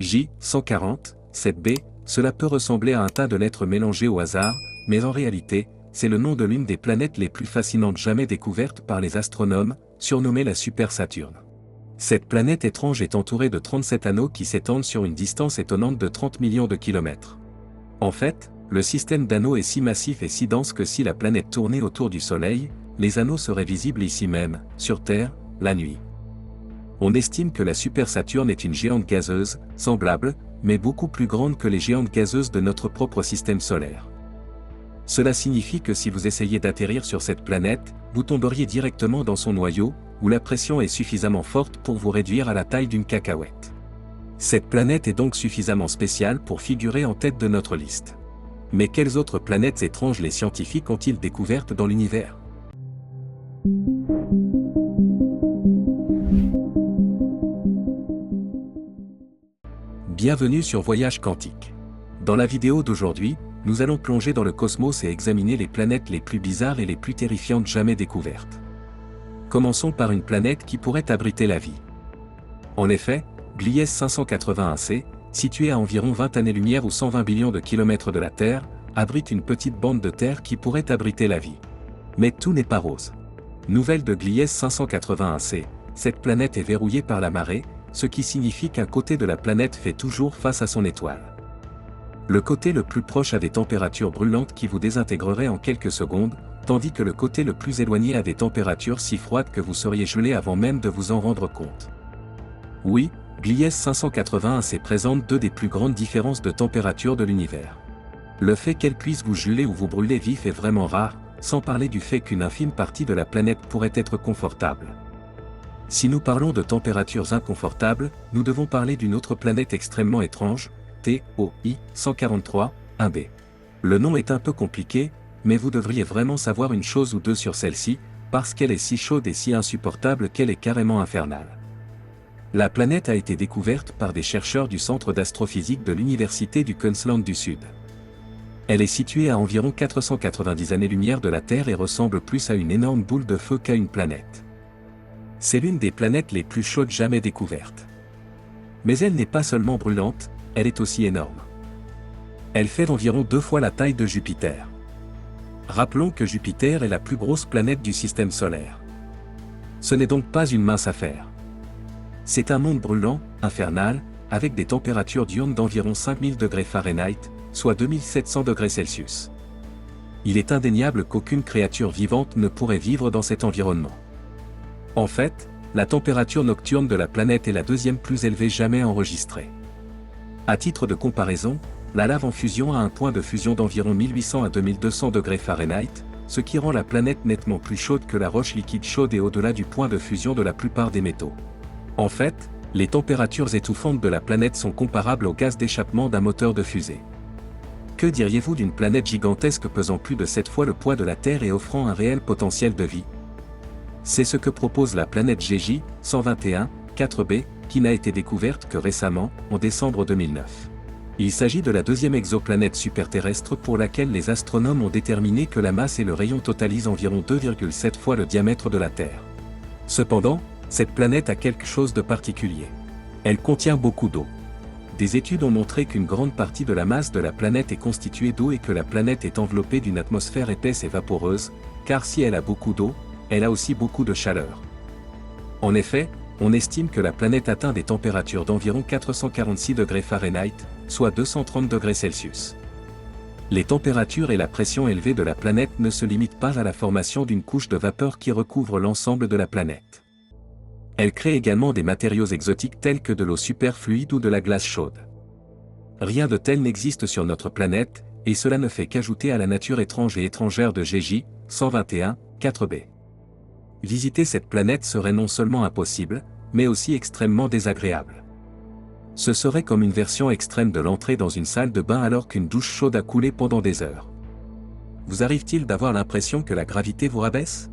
J140, 7b, cela peut ressembler à un tas de lettres mélangées au hasard, mais en réalité, c'est le nom de l'une des planètes les plus fascinantes jamais découvertes par les astronomes, surnommée la Super Saturne. Cette planète étrange est entourée de 37 anneaux qui s'étendent sur une distance étonnante de 30 millions de kilomètres. En fait, le système d'anneaux est si massif et si dense que si la planète tournait autour du Soleil, les anneaux seraient visibles ici même, sur Terre, la nuit. On estime que la Super Saturne est une géante gazeuse, semblable, mais beaucoup plus grande que les géantes gazeuses de notre propre système solaire. Cela signifie que si vous essayez d'atterrir sur cette planète, vous tomberiez directement dans son noyau, où la pression est suffisamment forte pour vous réduire à la taille d'une cacahuète. Cette planète est donc suffisamment spéciale pour figurer en tête de notre liste. Mais quelles autres planètes étranges les scientifiques ont-ils découvertes dans l'univers ? Bienvenue sur Voyage Quantique. Dans la vidéo d'aujourd'hui, nous allons plonger dans le cosmos et examiner les planètes les plus bizarres et les plus terrifiantes jamais découvertes. Commençons par une planète qui pourrait abriter la vie. En effet, Gliese 581c, située à environ 20 années-lumière ou 120 billions de kilomètres de la Terre, abrite une petite bande de terre qui pourrait abriter la vie. Mais tout n'est pas rose. Nouvelle de Gliese 581c, cette planète est verrouillée par la marée, ce qui signifie qu'un côté de la planète fait toujours face à son étoile. Le côté le plus proche a des températures brûlantes qui vous désintégreraient en quelques secondes, tandis que le côté le plus éloigné a des températures si froides que vous seriez gelé avant même de vous en rendre compte. Oui, Gliese 581c présente deux des plus grandes différences de température de l'univers. Le fait qu'elle puisse vous geler ou vous brûler vif est vraiment rare, sans parler du fait qu'une infime partie de la planète pourrait être confortable. Si nous parlons de températures inconfortables, nous devons parler d'une autre planète extrêmement étrange, TOI 143, 1b. Le nom est un peu compliqué, mais vous devriez vraiment savoir une chose ou deux sur celle-ci, parce qu'elle est si chaude et si insupportable qu'elle est carrément infernale. La planète a été découverte par des chercheurs du Centre d'astrophysique de l'Université du Queensland du Sud. Elle est située à environ 490 années-lumière de la Terre et ressemble plus à une énorme boule de feu qu'à une planète. C'est l'une des planètes les plus chaudes jamais découvertes. Mais elle n'est pas seulement brûlante, elle est aussi énorme. Elle fait environ 2 fois la taille de Jupiter. Rappelons que Jupiter est la plus grosse planète du système solaire. Ce n'est donc pas une mince affaire. C'est un monde brûlant, infernal, avec des températures diurnes d'environ 5000 degrés Fahrenheit, soit 2700 degrés Celsius. Il est indéniable qu'aucune créature vivante ne pourrait vivre dans cet environnement. En fait, la température nocturne de la planète est la deuxième plus élevée jamais enregistrée. À titre de comparaison, la lave en fusion a un point de fusion d'environ 1800 à 2200 degrés Fahrenheit, ce qui rend la planète nettement plus chaude que la roche liquide chaude et au-delà du point de fusion de la plupart des métaux. En fait, les températures étouffantes de la planète sont comparables au gaz d'échappement d'un moteur de fusée. Que diriez-vous d'une planète gigantesque pesant plus de 7 fois le poids de la Terre et offrant un réel potentiel de vie ? C'est ce que propose la planète GJ 121, 4b, qui n'a été découverte que récemment, en décembre 2009. Il s'agit de la deuxième exoplanète superterrestre pour laquelle les astronomes ont déterminé que la masse et le rayon totalisent environ 2,7 fois le diamètre de la Terre. Cependant, cette planète a quelque chose de particulier. Elle contient beaucoup d'eau. Des études ont montré qu'une grande partie de la masse de la planète est constituée d'eau et que la planète est enveloppée d'une atmosphère épaisse et vaporeuse, car si elle a beaucoup d'eau, elle a aussi beaucoup de chaleur. En effet, on estime que la planète atteint des températures d'environ 446 degrés Fahrenheit, soit 230 degrés Celsius. Les températures et la pression élevée de la planète ne se limitent pas à la formation d'une couche de vapeur qui recouvre l'ensemble de la planète. Elle crée également des matériaux exotiques tels que de l'eau superfluide ou de la glace chaude. Rien de tel n'existe sur notre planète, et cela ne fait qu'ajouter à la nature étrange et étrangère de GJ 121, 4b. Visiter cette planète serait non seulement impossible, mais aussi extrêmement désagréable. Ce serait comme une version extrême de l'entrée dans une salle de bain alors qu'une douche chaude a coulé pendant des heures. Vous arrive-t-il d'avoir l'impression que la gravité vous rabaisse ?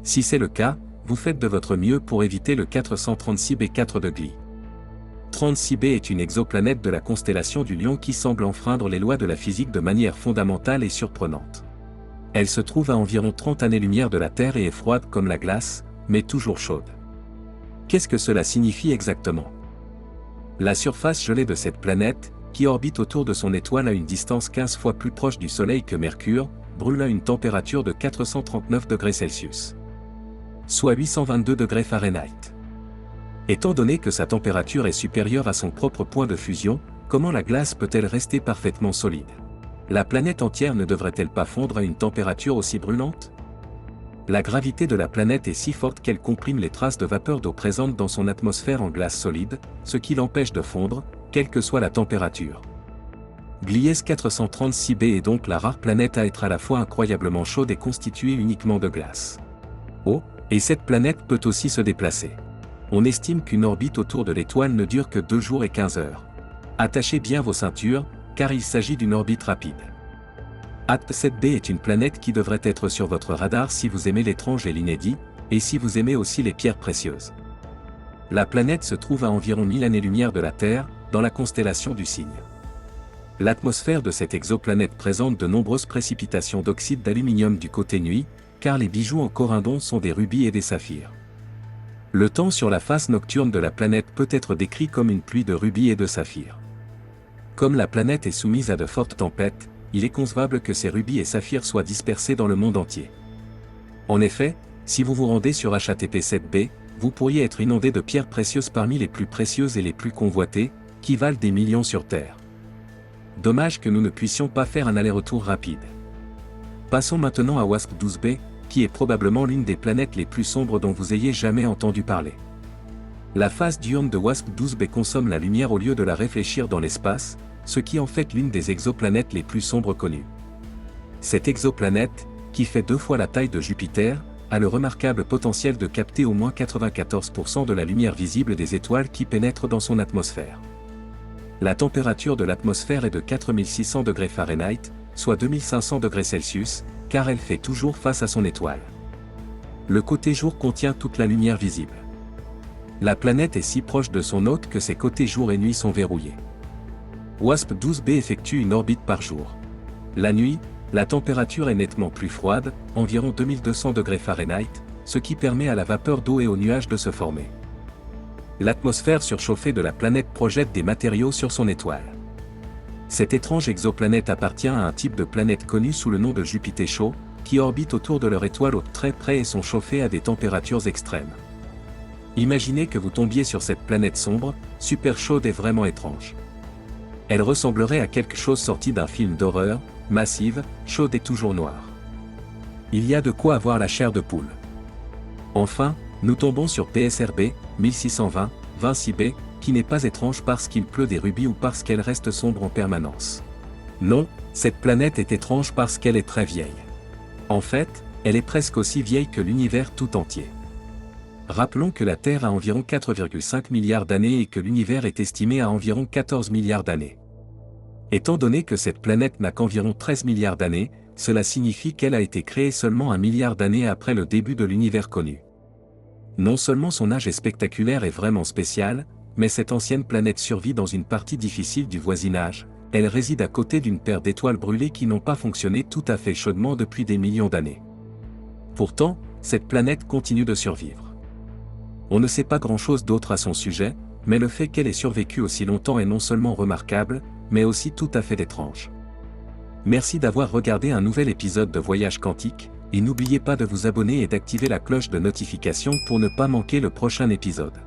Si c'est le cas, vous faites de votre mieux pour éviter le 436b4 de Gliese. 36b est une exoplanète de la constellation du Lion qui semble enfreindre les lois de la physique de manière fondamentale et surprenante. Elle se trouve à environ 30 années-lumière de la Terre et est froide comme la glace, mais toujours chaude. Qu'est-ce que cela signifie exactement ? La surface gelée de cette planète, qui orbite autour de son étoile à une distance 15 fois plus proche du Soleil que Mercure, brûle à une température de 439 degrés Celsius. Soit 822 degrés Fahrenheit. Étant donné que sa température est supérieure à son propre point de fusion, comment la glace peut-elle rester parfaitement solide? La planète entière ne devrait-elle pas fondre à une température aussi brûlante? La gravité de la planète est si forte qu'elle comprime les traces de vapeur d'eau présentes dans son atmosphère en glace solide, ce qui l'empêche de fondre, quelle que soit la température. Gliese 436b est donc la rare planète à être à la fois incroyablement chaude et constituée uniquement de glace. Oh, et cette planète peut aussi se déplacer. On estime qu'une orbite autour de l'étoile ne dure que 2 jours et 15 heures. Attachez bien vos ceintures, car il s'agit d'une orbite rapide. AT7b est une planète qui devrait être sur votre radar si vous aimez l'étrange et l'inédit, et si vous aimez aussi les pierres précieuses. La planète se trouve à environ 1000 années-lumière de la Terre, dans la constellation du Cygne. L'atmosphère de cette exoplanète présente de nombreuses précipitations d'oxyde d'aluminium du côté nuit, car les bijoux en corindon sont des rubis et des saphirs. Le temps sur la face nocturne de la planète peut être décrit comme une pluie de rubis et de saphirs. Comme la planète est soumise à de fortes tempêtes, il est concevable que ces rubis et saphirs soient dispersés dans le monde entier. En effet, si vous vous rendez sur HATP7b, vous pourriez être inondé de pierres précieuses parmi les plus précieuses et les plus convoitées, qui valent des millions sur Terre. Dommage que nous ne puissions pas faire un aller-retour rapide. Passons maintenant à WASP-12b, qui est probablement l'une des planètes les plus sombres dont vous ayez jamais entendu parler. La phase diurne de WASP-12b consomme la lumière au lieu de la réfléchir dans l'espace, ce qui en fait l'une des exoplanètes les plus sombres connues. Cette exoplanète, qui fait 2 fois la taille de Jupiter, a le remarquable potentiel de capter au moins 94% de la lumière visible des étoiles qui pénètrent dans son atmosphère. La température de l'atmosphère est de 4600 degrés Fahrenheit, soit 2500 degrés Celsius, car elle fait toujours face à son étoile. Le côté jour contient toute la lumière visible. La planète est si proche de son hôte que ses côtés jour et nuit sont verrouillés. WASP-12b effectue une orbite par jour. La nuit, la température est nettement plus froide, environ 2200 degrés Fahrenheit, ce qui permet à la vapeur d'eau et aux nuages de se former. L'atmosphère surchauffée de la planète projette des matériaux sur son étoile. Cette étrange exoplanète appartient à un type de planète connu sous le nom de Jupiter chaud, qui orbite autour de leur étoile hôte très près et sont chauffés à des températures extrêmes. Imaginez que vous tombiez sur cette planète sombre, super chaude et vraiment étrange. Elle ressemblerait à quelque chose sorti d'un film d'horreur, massive, chaude et toujours noire. Il y a de quoi avoir la chair de poule. Enfin, nous tombons sur PSRB, 1620, 26b, qui n'est pas étrange parce qu'il pleut des rubis ou parce qu'elle reste sombre en permanence. Non, cette planète est étrange parce qu'elle est très vieille. En fait, elle est presque aussi vieille que l'univers tout entier. Rappelons que la Terre a environ 4,5 milliards d'années et que l'univers est estimé à environ 14 milliards d'années. Étant donné que cette planète n'a qu'environ 13 milliards d'années, cela signifie qu'elle a été créée seulement 1 milliard d'années après le début de l'univers connu. Non seulement son âge est spectaculaire et vraiment spécial, mais cette ancienne planète survit dans une partie difficile du voisinage, elle réside à côté d'une paire d'étoiles brûlées qui n'ont pas fonctionné tout à fait chaudement depuis des millions d'années. Pourtant, cette planète continue de survivre. On ne sait pas grand-chose d'autre à son sujet, mais le fait qu'elle ait survécu aussi longtemps est non seulement remarquable, mais aussi tout à fait étrange. Merci d'avoir regardé un nouvel épisode de Voyage Quantique, et n'oubliez pas de vous abonner et d'activer la cloche de notification pour ne pas manquer le prochain épisode.